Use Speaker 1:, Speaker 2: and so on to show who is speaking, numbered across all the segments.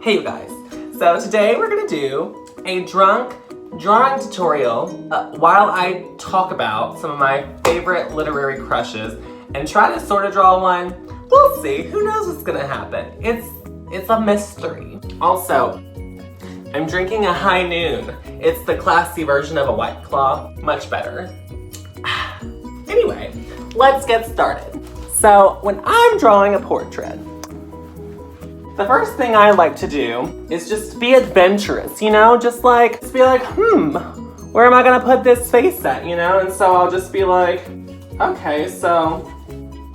Speaker 1: Hey you guys, so today we're gonna do a drunk drawing tutorial while I talk about some of my favorite literary crushes and try to sort of draw one. We'll see, who knows what's gonna happen. It's a mystery. Also, I'm drinking a High Noon. It's the classy version of a White Claw, much better. Anyway, let's get started. So when I'm drawing a portrait, the first thing I like to do is just be adventurous, you know? Just be like, where am I gonna put this face at, you know? And so I'll just be like, okay, so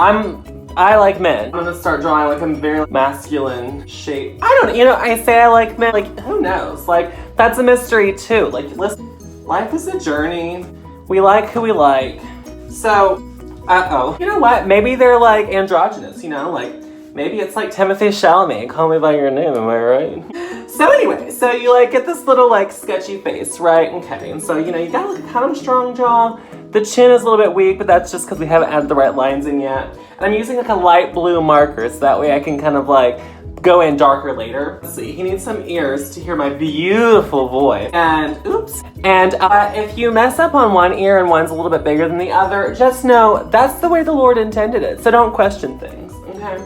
Speaker 1: I like men. I'm gonna start drawing like a very masculine shape. I say I like men, like who knows? Like that's a mystery too. Like listen, life is a journey. We like who we like. So, you know what? Maybe they're like androgynous, you know? Like maybe it's like Timothee Chalamet, Call Me By Your Name, am I right? So anyway, so you like get this little like sketchy face, right? Okay, and so you got like a kind of strong jaw. The chin is a little bit weak, but that's just because we haven't added the right lines in yet. And I'm using like a light blue marker, so that way I can kind of like go in darker later. Let's see, he needs some ears to hear my beautiful voice. And oops. And if you mess up on one ear and one's a little bit bigger than the other, just know that's the way the Lord intended it. So don't question things, okay?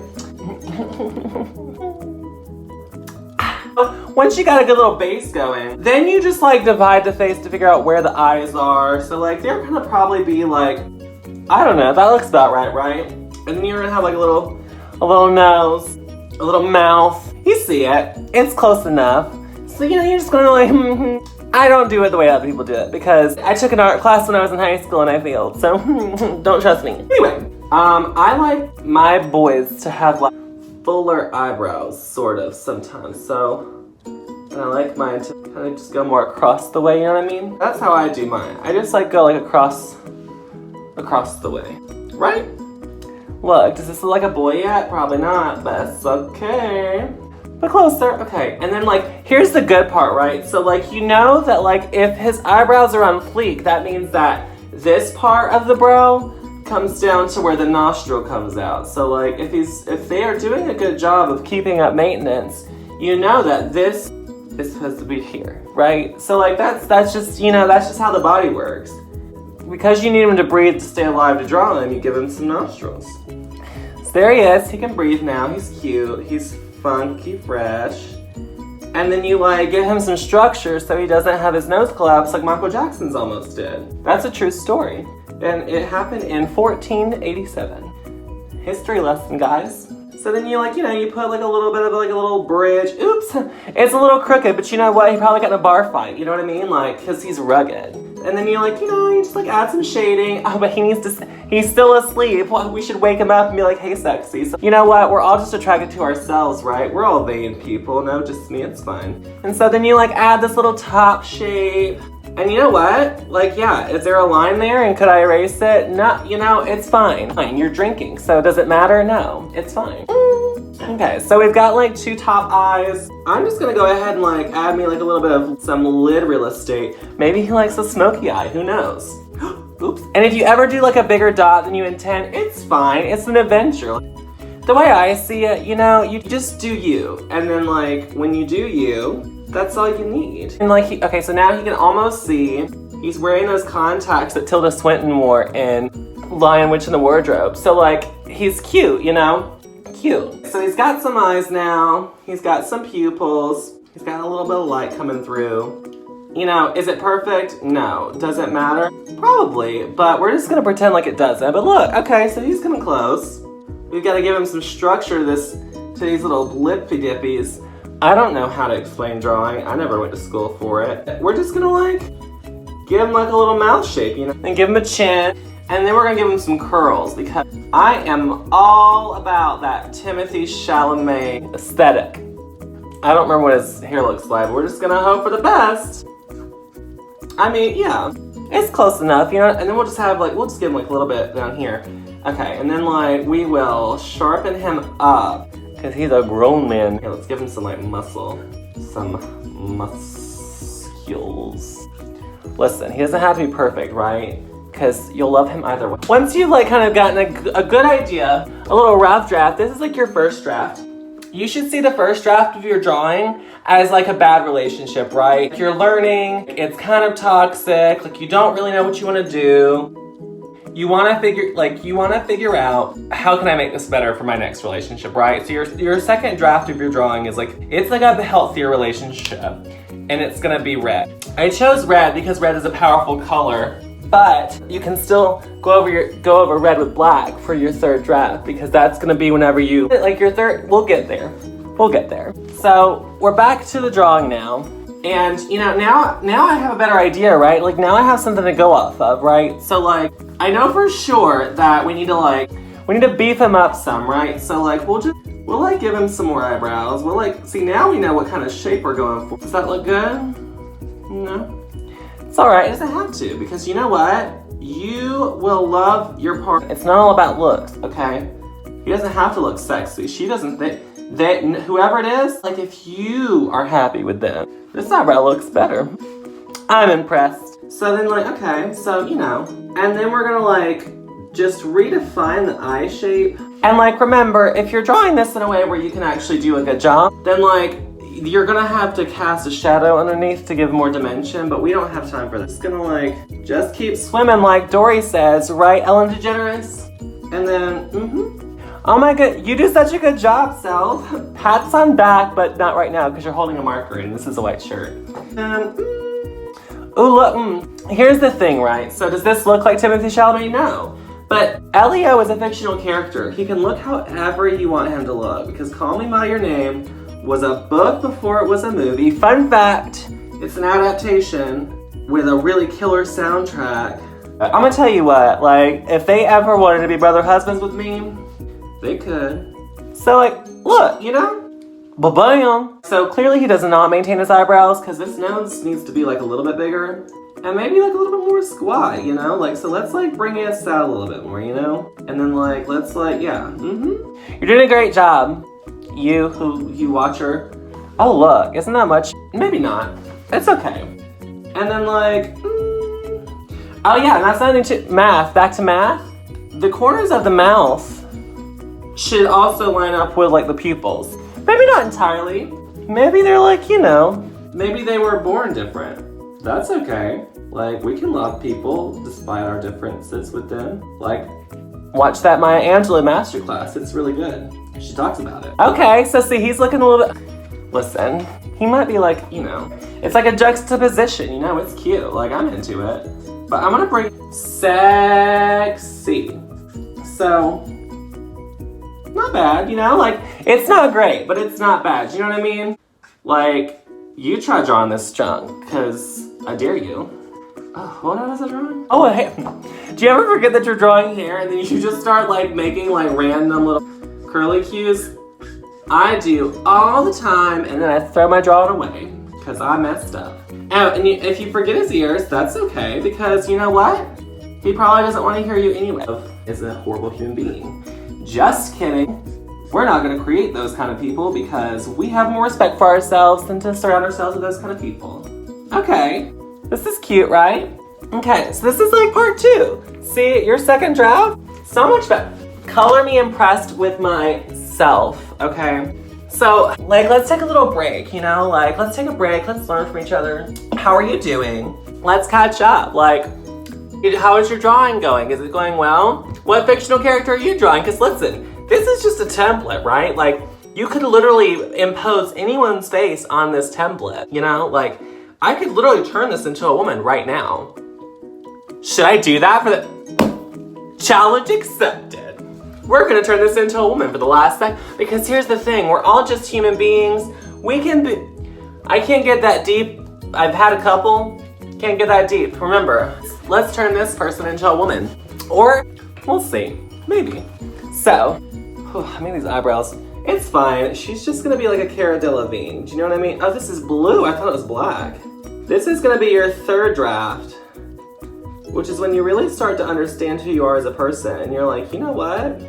Speaker 1: Once you got a good little base going, then you just like divide the face to figure out where the eyes are. So like they're gonna probably be like, I don't know, that looks about right? And then you're gonna have like a little nose, a little mouth. You see it, it's close enough. So you're just gonna like, I don't do it the way other people do it because I took an art class when I was in high school and I failed, so don't trust me. Anyway, I like my boys to have like fuller eyebrows, sort of, sometimes, so and I like mine to kind of just go more across the way, you know what I mean? That's how I do mine. I just like go like across the way, right? Look, does this look like a boy yet? Probably not, but it's okay. But closer, okay. And then like, here's the good part, right? So like, that like if his eyebrows are on fleek, that means that this part of the brow comes down to where the nostril comes out. So like, if they are doing a good job of keeping up maintenance, you know that this is supposed to be here, right? So like, that's just how the body works. Because you need him to breathe to stay alive to draw him, you give him some nostrils. So there he is, he can breathe now, he's cute, he's funky, fresh. And then you like give him some structure so he doesn't have his nose collapse like Michael Jackson's almost did. That's a true story. And it happened in 1487. History lesson, guys. So then you you put like a little bit of like a little bridge. Oops, it's a little crooked, but you know what? He probably got in a bar fight, you know what I mean? Like, cause he's rugged. And then you you just like add some shading. Oh, but he's still asleep. Well, we should wake him up and be like, hey, sexy. So you know what? We're all just attracted to ourselves, right? We're all vain people. No, just me, it's fine. And so then you like add this little top shape. And you know what? Like, yeah, is there a line there and could I erase it? No, it's fine. Fine, you're drinking, so does it matter? No, it's fine. Okay, so we've got like two top eyes. I'm just gonna go ahead and like add me like a little bit of some lid real estate. Maybe he likes a smoky eye, who knows? Oops. And if you ever do like a bigger dot than you intend, it's fine, it's an adventure. The way I see it, you just do you. And then like, when you do you, that's all you need. And like, okay, so now he can almost see. He's wearing those contacts that Tilda Swinton wore in Lion, Witch, and the Wardrobe. So like, he's cute, Cute. So he's got some eyes now. He's got some pupils. He's got a little bit of light coming through. Is it perfect? No. Does it matter? Probably, but we're just gonna pretend like it doesn't. But look, okay, so he's coming close. We've got to give him some structure to these little lippy dippies. I don't know how to explain drawing. I never went to school for it. We're just gonna like give him like a little mouth shape, and give him a chin. And then we're gonna give him some curls because I am all about that Timothee Chalamet aesthetic. I don't remember what his hair looks like, but we're just gonna hope for the best. I mean, yeah, it's close enough, and then we'll just give him like a little bit down here. Okay, and then like we will sharpen him up because he's a grown man. Okay, let's give him some like muscle, some muscles. Listen, he doesn't have to be perfect, right? Because you'll love him either way. Once you've like kind of gotten a good idea, a little rough draft, this is like your first draft. You should see the first draft of your drawing as like a bad relationship, right? You're learning, it's kind of toxic, like you don't really know what you want to do. You want to figure out, how can I make this better for my next relationship, right? So your second draft of your drawing is like, it's like a healthier relationship, and it's gonna be red. I chose red because red is a powerful color, but you can still go over red with black for your third draft, because that's gonna be whenever you, like your third, we'll get there. So we're back to the drawing now. And you know, now I have a better idea, right? Like now I have something to go off of, right? So like, I know for sure that we need to beef him up some, right? So like, we'll like give him some more eyebrows. We'll like, see, now we know what kind of shape we're going for. Does that look good? No? It's all right, it doesn't have to, because you know what? You will love your partner. It's not all about looks, okay? He doesn't have to look sexy. She doesn't think, whoever it is, like if you are happy with them, this eyebrow looks better. I'm impressed. So then like, okay, so you know, and then we're gonna like, just redefine the eye shape. And like, remember, if you're drawing this in a way where you can actually do a good job, then like, you're gonna have to cast a shadow underneath to give more dimension, but we don't have time for this. It's gonna like, just keep swimming like Dory says, right, Ellen DeGeneres? And then, Oh my god, you do such a good job, Self. Pats on back, but not right now because you're holding a marker and this is a white shirt. Oh look, here's the thing, right? So does this look like Timothee Chalamet? No. But Elio is a fictional character. He can look however you want him to look, because Call Me By Your Name was a book before it was a movie. Fun fact, it's an adaptation with a really killer soundtrack. I'm gonna tell you what, like, if they ever wanted to be brother husbands with me, they could. So like, look, you know? Ba-bam! So clearly he does not maintain his eyebrows, because this nose needs to be like a little bit bigger. And maybe like a little bit more squat, you know? Like, so let's like bring us out a little bit more, you know? And then like, let's like, yeah, You're doing a great job. You watcher. Oh look, isn't that much? Maybe not. It's okay. And then like, oh yeah, and that's something to math. Back to math. The corners of the mouth should also line up with like the pupils. Maybe not entirely. Maybe they're like, you know, maybe they were born different. That's okay. Like, we can love people despite our differences with them. Like, watch that Maya Angelou masterclass. It's really good. She talks about it. Okay, so see, he's looking a little bit, listen, he might be like, you know, it's like a juxtaposition, you know, it's cute. Like, I'm into it. But I'm gonna bring sexy. So, not bad, you know? Like, it's not great, but it's not bad. You know what I mean? Like, you try drawing this junk, because I dare you. Oh, what was I drawing? Oh, hey. Do you ever forget that you're drawing hair and then you just start like making like random little curly cues? I do all the time, and then I throw my drawing away because I messed up. Oh, and if you forget his ears, that's okay, because you know what? He probably doesn't want to hear you anyway. Is a horrible human being. Just kidding. We're not going to create those kind of people because we have more respect for ourselves than to surround ourselves with those kind of people. Okay. This is cute, right? Okay, so this is like part 2. See, your second draft, so much better. Color me impressed with myself, okay? So, like, let's take a little break, you know? Like, let's take a break, let's learn from each other. How are you doing? Let's catch up. Like, how is your drawing going? Is it going well? What fictional character are you drawing? Because listen, this is just a template, right? Like, you could literally impose anyone's face on this template, you know? Like, I could literally turn this into a woman right now. Should I do that for the challenge accepted? We're gonna turn this into a woman for the last second, because here's the thing, we're all just human beings. We can be, I can't get that deep. I've had a couple, can't get that deep. Remember, let's turn this person into a woman. Or, we'll see, maybe. So, I mean these eyebrows. It's fine. She's just gonna be like a Cara Delevingne. Do you know what I mean? Oh, this is blue. I thought it was black. This is gonna be your third draft, which is when you really start to understand who you are as a person. And you're like, you know what?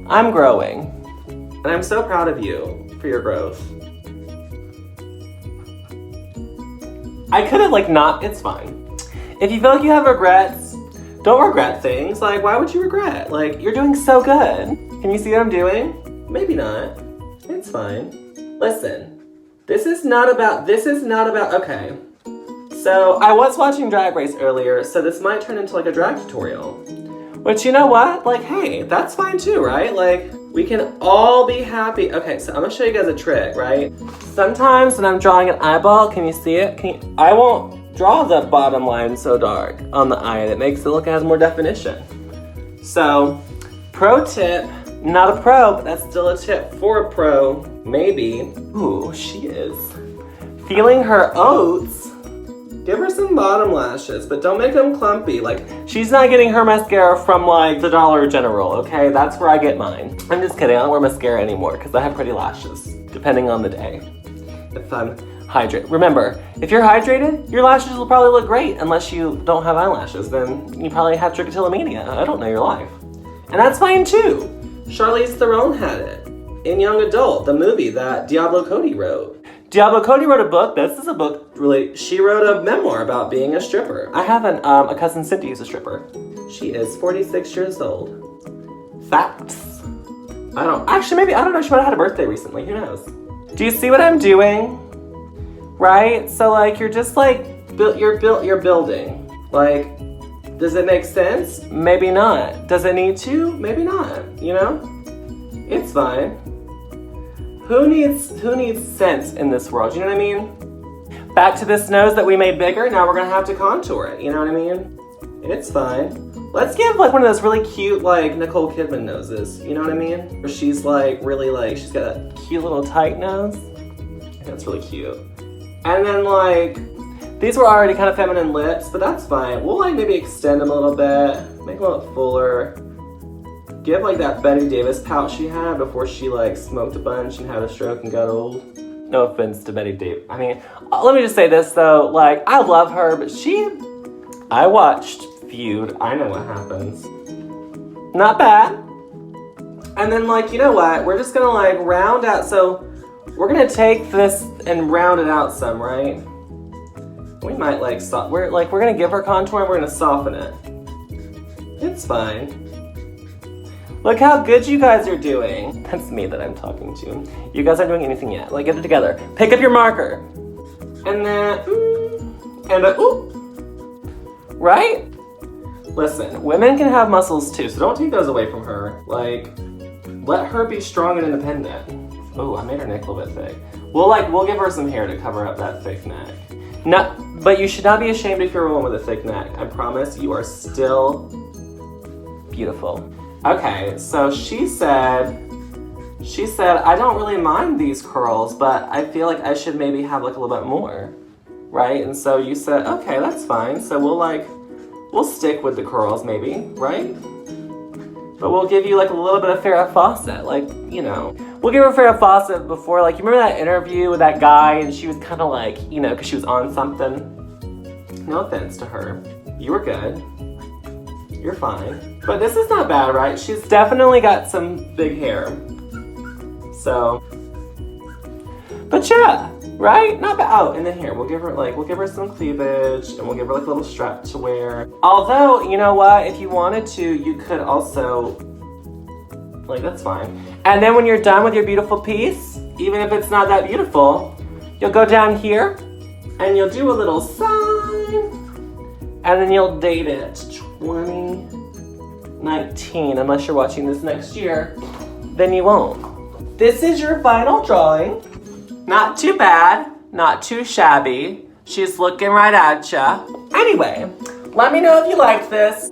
Speaker 1: I'm growing. And I'm so proud of you for your growth. I could have like not, it's fine. If you feel like you have regrets, don't regret things. Like, why would you regret? Like, you're doing so good. Can you see what I'm doing? Maybe not. It's fine. Listen, this is not about, okay. So I was watching Drag Race earlier, so this might turn into like a drag tutorial. Which, you know what? Like, hey, that's fine too, right? Like, we can all be happy. Okay, so I'm gonna show you guys a trick, right? Sometimes when I'm drawing an eyeball, can you see it? I won't draw the bottom line so dark on the eye. That makes it look, it has more definition. So, pro tip, not a pro, but that's still a tip for a pro, maybe. Ooh, she is feeling her oats. Give her some bottom lashes, but don't make them clumpy. Like, she's not getting her mascara from like the Dollar General, okay? That's where I get mine. I'm just kidding, I don't wear mascara anymore because I have pretty lashes, depending on the day. If I'm hydrated. Remember, if you're hydrated, your lashes will probably look great unless you don't have eyelashes. Then you probably have trichotillomania. I don't know your life. And that's fine too. Charlize Theron had it in Young Adult, the movie that Diablo Cody wrote. Diablo Cody wrote a book. This is a book, really. She wrote a memoir about being a stripper. I have a cousin Cindy who's a stripper. She is 46 years old. Facts. I don't know. She might have had a birthday recently. Who knows? Do you see what I'm doing? Right? So like, you're just like, you're building. Like, does it make sense? Maybe not. Does it need to? Maybe not. You know? It's fine. Who needs sense in this world? You know what I mean? Back to this nose that we made bigger. Now we're gonna have to contour it. You know what I mean? It's fine. Let's give like one of those really cute like Nicole Kidman noses. You know what I mean? Where she's like really like, she's got a cute little tight nose. That's really cute. And then like, these were already kind of feminine lips, but that's fine. We'll like maybe extend them a little bit, make them look fuller. Give like that Betty Davis pout she had before she like smoked a bunch and had a stroke and got old. No offense to Betty Davis. I mean, let me just say this though, like I love her, but I watched Feud. I know what happens. Not bad. And then like, you know what? We're just gonna like round out. So we're gonna take this and round it out some, right? We might like, we're gonna give her contour and we're gonna soften it. It's fine. Look how good you guys are doing. That's me that I'm talking to. You guys aren't doing anything yet. Like, get it together. Pick up your marker. And then, right? Listen, women can have muscles too, so don't take those away from her. Like, let her be strong and independent. Oh, I made her neck a little bit thick. We'll give her some hair to cover up that thick neck. No, but you should not be ashamed if you're a woman with a thick neck. I promise you are still beautiful. Okay, so she said, I don't really mind these curls, but I feel like I should maybe have like a little bit more, right? And so you said, okay, that's fine. So we'll stick with the curls maybe, right? But we'll give you like a little bit of Farrah Fawcett, like, you know. We'll give her Farrah Fawcett before, like, you remember that interview with that guy and she was kind of like, you know, because she was on something? No offense to her. You were good. You're fine. But this is not bad, right? She's definitely got some big hair. So, but yeah, right? Not bad. Oh, and then here, we'll give her some cleavage and we'll give her like a little strap to wear. Although, you know what? If you wanted to, you could also, like, that's fine. And then when you're done with your beautiful piece, even if it's not that beautiful, you'll go down here and you'll do a little sign and then you'll date it 2019, unless you're watching this next year, then you won't. This is your final drawing. Not too bad, not too shabby. She's looking right at ya. Anyway, let me know if you liked this.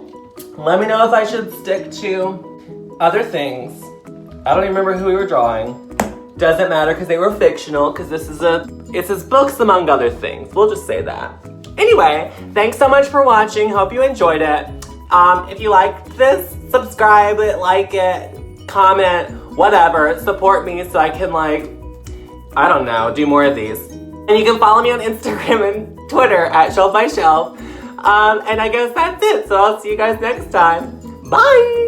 Speaker 1: Let me know if I should stick to other things. I don't even remember who we were drawing. Doesn't matter because they were fictional, because it's his books among other things. We'll just say that. Anyway, thanks so much for watching. Hope you enjoyed it. If you liked this, subscribe it, like it, comment, whatever. Support me so I can, like, I don't know, do more of these. And you can follow me on Instagram and Twitter at Shelf by Shelf. And I guess that's it. So I'll see you guys next time. Bye!